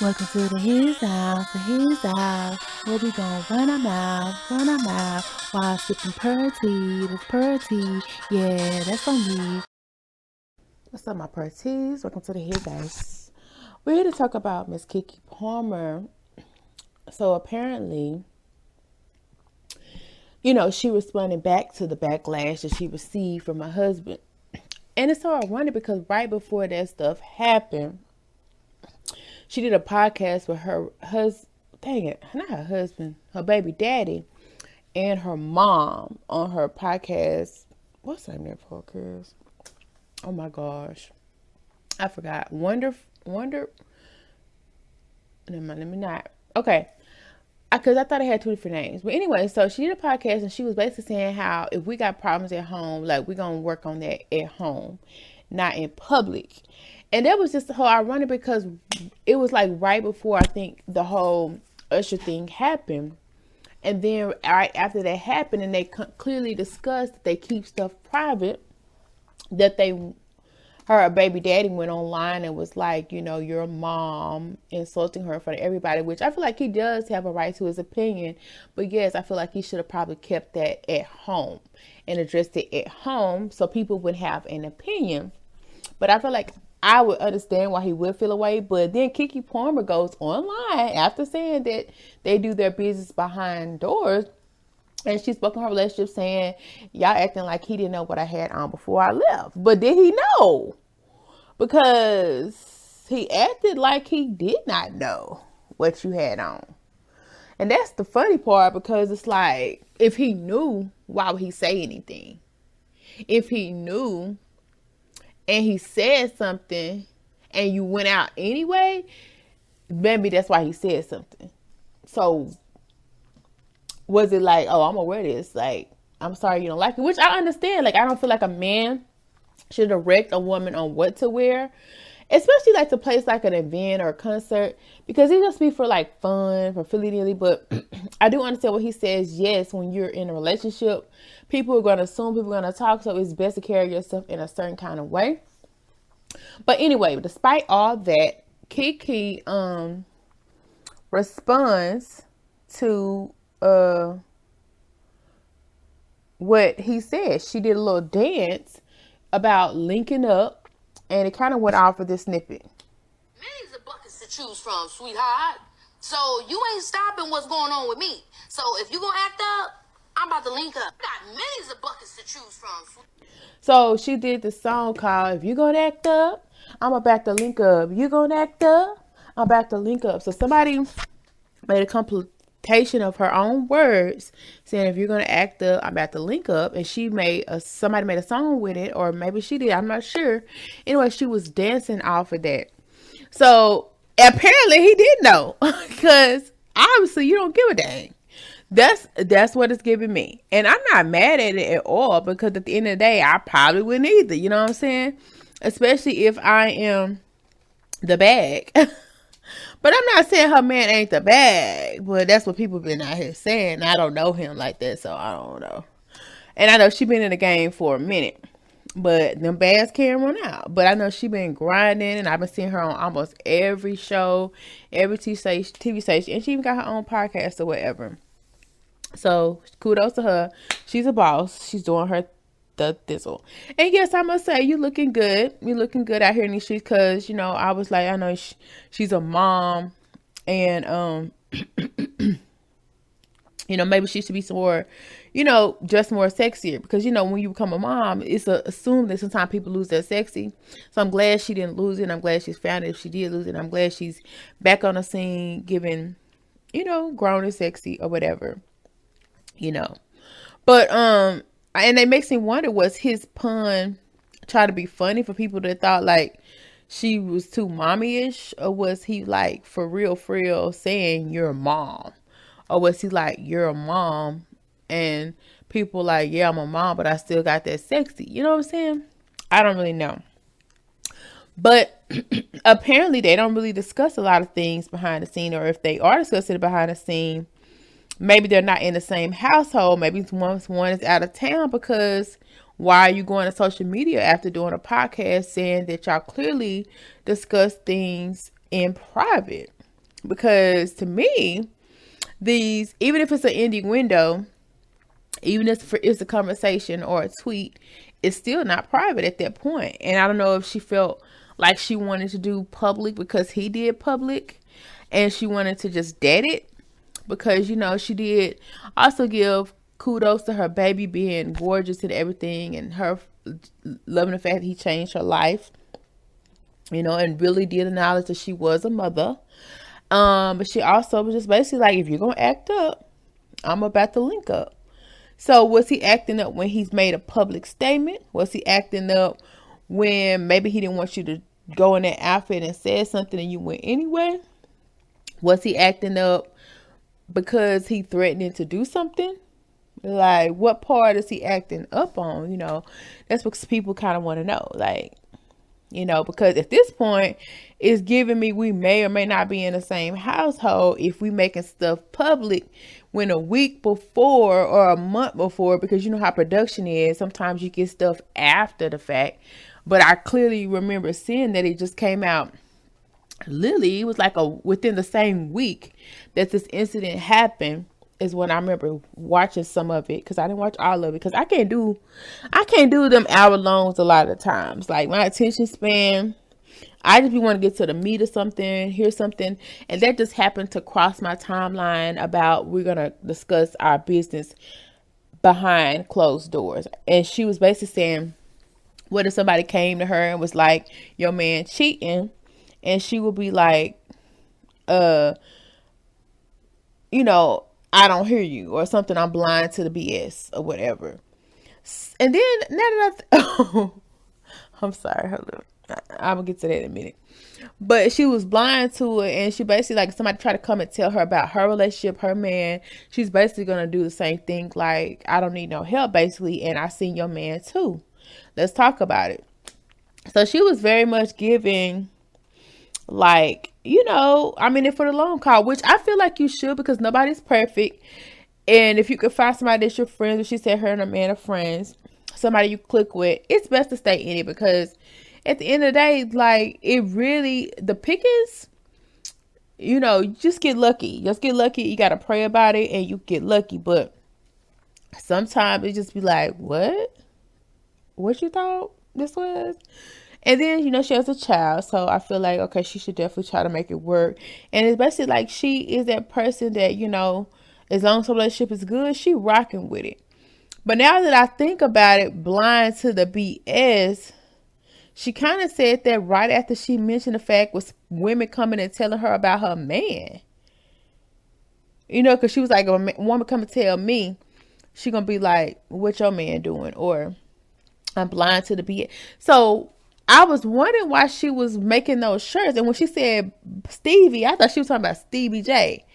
Welcome to his house, where we gon' run our mouth, while sipping purty, that's purty, yeah, that's on me. What's up, my purties? Welcome to his house. We're here to talk about Miss KeKe Palmer. So apparently, she responded back to the backlash that she received from her husband. And it's so ironic because right before that stuff happened, she did a podcast with her husband, not her husband, her baby daddy, and her mom on her podcast. What's the name of that podcast? Oh my gosh. I forgot. Wonder. Let me not. Okay. Because I thought it had two different names. But anyway, so she did a podcast and she was basically saying how if we got problems at home, like we're going to work on that at home, not in public. And that was just the whole ironic because it was like right before I think the whole Usher thing happened. And then right after that happened and they clearly discussed that they keep stuff private, that her baby daddy went online and was like, your mom, insulting her in front of everybody, which I feel like he does have a right to his opinion. But yes, I feel like he should have probably kept that at home and addressed it at home so people would have an opinion. But I feel like I would understand why he would feel away. But then KeKe Palmer goes online after saying that they do their business behind doors. And she spoke on her relationship saying, y'all acting like he didn't know what I had on before I left. But did he know? Because he acted like he did not know what you had on. And that's the funny part because it's like, if he knew, why would he say anything? If he knew and he said something and you went out anyway, maybe that's why he said something. So was it like, oh, I'm gonna wear this? Like, I'm sorry you don't like it, which I understand. Like, I don't feel like a man should direct a woman on what to wear, especially like to place like an event or a concert, because it just be for like fun, for filly-dilly. But I do understand what he says. Yes, when you're in a relationship, people are going to assume, people are going to talk, so it's best to carry yourself in a certain kind of way. But anyway, despite all that, KeKe responds to what he said. She did a little dance about linking up, and it kind of went off with this snippet. Many's the buckets to choose from, sweetheart. So you ain't stopping what's going on with me. So if you gonna act up, I'm about to link up. Got many's the buckets to choose from. So she did the song called "If You Gonna Act Up, I'm about to link up. You gonna act up, I'm about to link up." So somebody made a compilation of her own words saying, "If you're gonna act up, I'm about to link up," and somebody made a song with it, or maybe she did, I'm not sure. Anyway, she was dancing off of that. So apparently he did know, because obviously you don't give a dang. That's what it's giving me, and I'm not mad at it at all, because at the end of the day, I probably wouldn't either. You know what I'm saying? Especially if I am the bag. But I'm not saying her man ain't the bag, but that's what people been out here saying. I don't know him like that, so I don't know. And I know she been in the game for a minute, but them bags can't run out. But I know she been grinding, and I've been seeing her on almost every show, every TV station, and she even got her own podcast or whatever. So kudos to her. She's a boss. She's doing her the thistle. And yes, I must say, you looking good. You looking good out here in these streets, because I was like, I know she's a mom, and maybe she should be some more, just more sexier, because when you become a mom, it's assumed that sometimes people lose their sexy. So I'm glad she didn't lose it. I'm glad she's found it. If she did lose it, I'm glad she's back on the scene, giving, grown and sexy or whatever, but and it makes me wonder, was his pun try to be funny for people that thought like she was too mommy-ish, or was he like for real saying you're a mom? Or was he like, you're a mom, and people like, yeah, I'm a mom, but I still got that sexy? You know what I'm saying? I don't really know. But apparently they don't really discuss a lot of things behind the scene, or if they are discussing it behind the scene, maybe they're not in the same household. Maybe one is out of town, because why are you going to social media after doing a podcast saying that y'all clearly discuss things in private? Because to me, these, even if it's an ending window, even if it's a conversation or a tweet, it's still not private at that point. And I don't know if she felt like she wanted to do public because he did public, and she wanted to just dead it, because, you know, she did also give kudos to her baby being gorgeous and everything, and her loving the fact that he changed her life, you know, and really did acknowledge that she was a mother. But she also was just basically like, if you're gonna act up, I'm about to link up. So was he acting up when he's made a public statement? Was he acting up when maybe he didn't want you to go in that outfit and said something and you went anyway? Was he acting up because he threatened to do something? Like, what part is he acting up on? You know, that's what people kind of want to know. Like, you know, because at this point, it's giving me we may or may not be in the same household if we making stuff public when a week before or a month before, because you know how production is. Sometimes you get stuff after the fact. But I clearly remember seeing that it just came out. Literally, it was like within the same week that this incident happened is when I remember watching some of it, because I didn't watch all of it because I can't do them hour longs a lot of times. Like, my attention span, I just want to get to the meat of something, hear something, and that just happened to cross my timeline about we're gonna discuss our business behind closed doors. And she was basically saying, what if somebody came to her and was like, your man cheating? And she would be like, you know, I don't hear you, or something, I'm blind to the BS or whatever. And then now that I'm sorry, hold on, I'm gonna get to that in a minute. But she was blind to it, and she basically, like, somebody tried to come and tell her about her relationship, her man. She's basically gonna do the same thing, like, I don't need no help, basically, and I seen your man too. Let's talk about it. So she was very much giving, like, you know, I'm in it for the long haul, which I feel like you should, because nobody's perfect. And if you could find somebody that's your friends, or she said her and her man are friends, somebody you click with, it's best to stay in it, because at the end of the day, like, it really, the pickings, you know, you just get lucky. Just get lucky. You got to pray about it and you get lucky. But sometimes it just be like, what you thought this was? And then, you know, she has a child. So I feel like, okay, she should definitely try to make it work. And it's basically like she is that person that, you know, as long as the relationship is good, she rocking with it. But now that I think about it, blind to the BS, she kind of said that right after she mentioned the fact was women coming and telling her about her man. You know, because she was like, a woman come and tell me, she going to be like, what your man doing? Or I'm blind to the BS. So I was wondering why she was making those shirts. And when she said Stevie, I thought she was talking about Stevie J.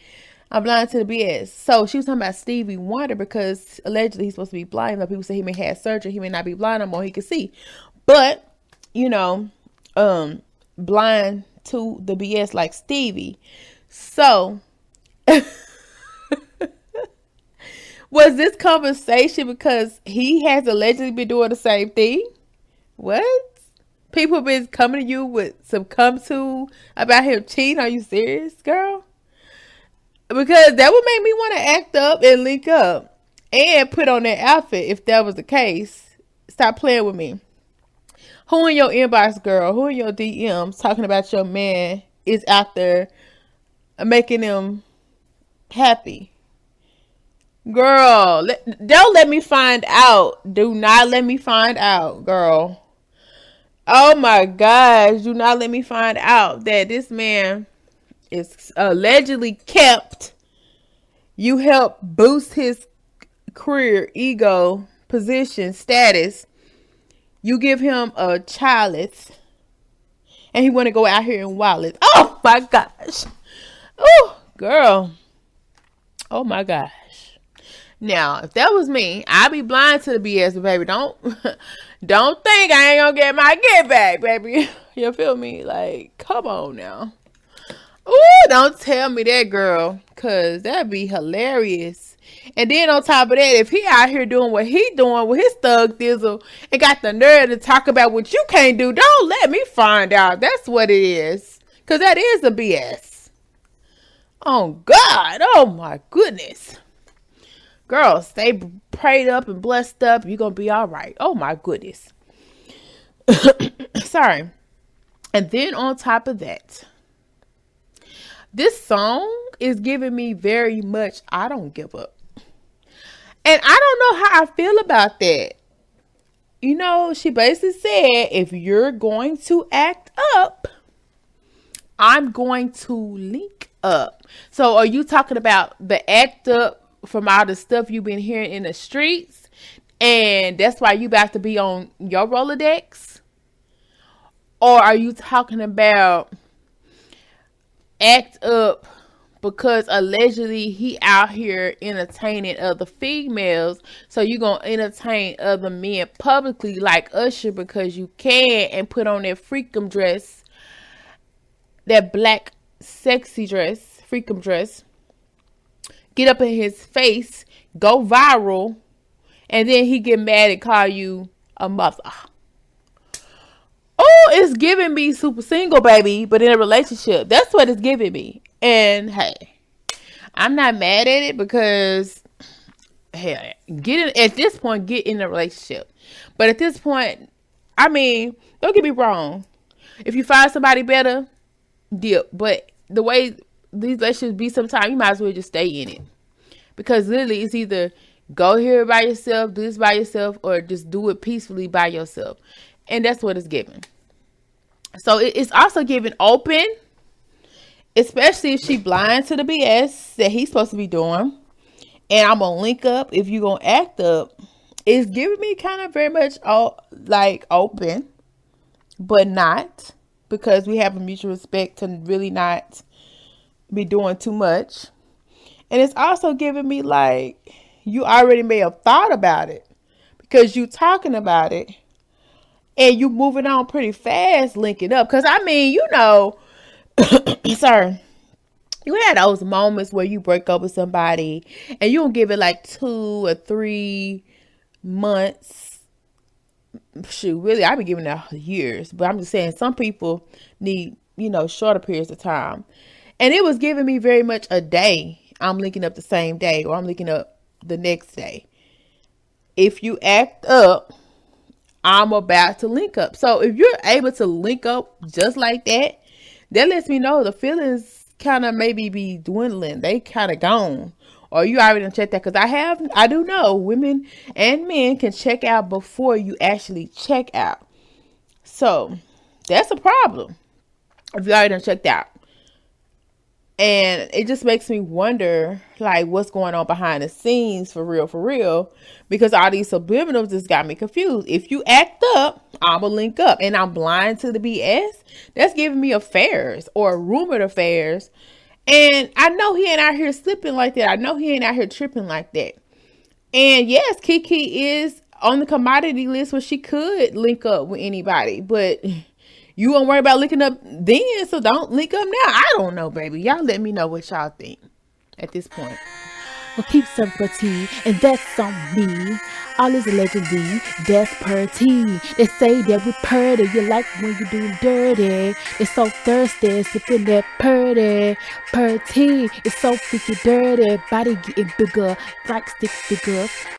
I'm blind to the BS. So she was talking about Stevie Wonder, because allegedly he's supposed to be blind. But people say he may have surgery. He may not be blind no more. He can see. But, you know, blind to the BS like Stevie. So was this conversation because he has allegedly been doing the same thing? What? People been coming to you with some come to about him cheating? Are you serious, girl? Because that would make me want to act up and link up and put on that outfit if that was the case. Stop playing with me. Who in your inbox, girl? Who in your DMs talking about your man is out there making them happy? Girl, don't let me find out. Do not let me find out, girl. Oh my gosh, do not let me find out that this man is allegedly kept. You help boost his career, ego, position, status. You give him a childless, and he want to go out here and wallet. Oh my gosh. Oh, girl. Oh my gosh. Now, if that was me, I'd be blind to the BS, but baby, don't think I ain't gonna get my get back, baby. You feel me? Like, come on now. Ooh, don't tell me that, girl, cause that'd be hilarious. And then on top of that, if he out here doing what he doing with his thug thizzle and got the nerve to talk about what you can't do, don't let me find out. That's what it is, cause that is a BS. Oh God. Oh my goodness. Girl, stay prayed up and blessed up. You're going to be all right. Oh my goodness. Sorry. And then on top of that, this song is giving me very much I don't give up. And I don't know how I feel about that. You know, she basically said, if you're going to act up, I'm going to link up. So are you talking about the act up from all the stuff you've been hearing in the streets? And that's why you about to be on your Rolodex? Or are you talking about act up because allegedly he out here entertaining other females, so you gonna entertain other men publicly like Usher because you can, and put on that freakum dress, that black sexy dress, freakum dress, get up in his face, go viral, and then he get mad and call you a mother. Oh, it's giving me super single, baby, but in a relationship. That's what it's giving me. And hey, I'm not mad at it because, hell, at this point, get in a relationship. But at this point, I mean, don't get me wrong. If you find somebody better, dip. But the way these relationships be sometimes, you might as well just stay in it. Because literally, it's either go here by yourself, do this by yourself, or just do it peacefully by yourself. And that's what it's giving. So it's also giving open, especially if she blind to the BS that he's supposed to be doing. And I'm going to link up if you're going to act up. It's giving me kind of very much like open, but not, because we have a mutual respect to really not be doing too much. And it's also giving me like you already may have thought about it because you talking about it. And you moving on pretty fast, linking up. Because, I mean, you know, sorry. You had those moments where you break up with somebody and you don't give it like 2 or 3 months. Shoot, really, I've been giving that years. But I'm just saying some people need, you know, shorter periods of time. And it was giving me very much a day. I'm linking up the same day or I'm linking up the next day. If you act up, I'm about to link up. So if you're able to link up just like that, that lets me know the feelings kind of maybe be dwindling. They kind of gone. Or you already done checked that. Because I do know women and men can check out before you actually check out. So that's a problem if you already done checked out. And it just makes me wonder, like, what's going on behind the scenes for real, because all these subliminals just got me confused. If you act up, I'm going to link up, and I'm blind to the BS. That's giving me affairs or rumored affairs. And I know he ain't out here slipping like that. I know he ain't out here tripping like that. And yes, KeKe is on the commodity list where she could link up with anybody, but you won't worry about linking up then, so don't link up now. I don't know, baby. Y'all let me know what y'all think at this point. Well, keep serving tea, and that's on me. All is allegedly, that's per tea. They say that we purty, you like when you do dirty. It's so thirsty, sipping that purty. Per tea, it's so freaky dirty. Body getting bigger, like stick figures.